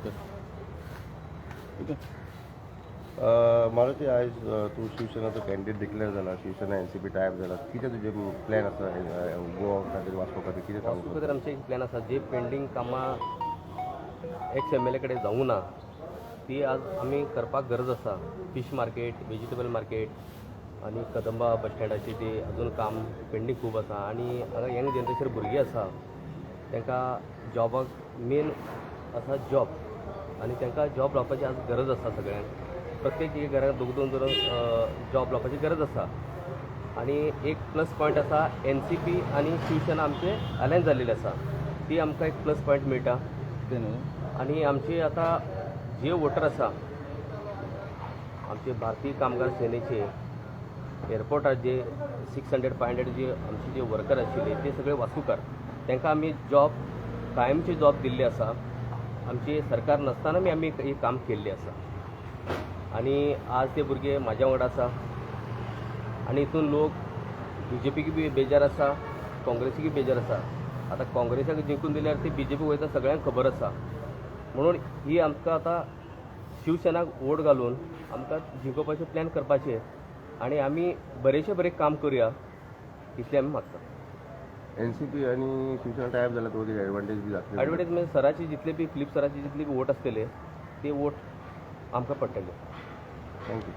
कर. ठीक आहे. मारुती आज तू शिवसेनाचा कॅन्डिडेट डिक्लेअर झाला, शिवसेना NCP टायप झाला, किती तुझे प्लॅन आसा गोवा खातीर वाचपा खातीर कितें वाचपा सांगू? खातीर आमचे एक प्लॅन आसा जे पेंडींग कामां एक्स MLA कडेन जावूं ना ती आज आमी करपाक गरज आसा. फिश मार्केट, वेजिटेबल मार्केट आनी कदंबा बस स्टँडाची ती अजून काम पेंडींग खूब आसा आनी हांगा यंग जनरेशन भुरगीं आसा तांकां जॉबाक मेन आसा जॉब आनी तांकां जॉब लावपाची आज गरज आसा सगळ्यांक. प्रत्येक घरांत दोग दोन जॉब लावपाची गरज आसा आनी एक प्लस पॉयंट आसा NCP आनी शिवसेना आमचे अलायन्स जाल्लेले आसा ती आमकां एक प्लस पॉयंट मेळटा. आनी आमचे आतां जे वोटर आसा आमचे भारतीय कामगार सेनेचे एअरपोर्टार जे 600-500 जे आमचे जे वर्कर आशिल्ले ते सगळे वास्कोकार तांकां आमी जॉब कायमचे जॉब दिल्ले आसा. आमचे सरकार नासतना आमी हे काम केल्लें आसा आनी आज ते भुरगे म्हाज्या वांगडा आसा आनी हितून लोक BJPकी बी बेजार आसा, काँग्रेसीकी बेजार आसा. आतां काँग्रेसाक जिंकून दिल्यार ती BJP वयता सगळ्यांक खबर आसा. म्हणून ही आमकां आतां शिवसेनाक वोट घालून आमकां जिंकोवपाचें प्लॅन करपाचें आनी आमी बरेंशें बरें काम करुया इतलें आमी मागता. NCP आनी शिवसेना टायप जाला तो एडवांटेज बी जातली. एडवांटेज म्हणजे सराची जितले बी फिलिप सराची जितले बी वोट आसतले ते वोट आमकां पडटले. थँक्यू.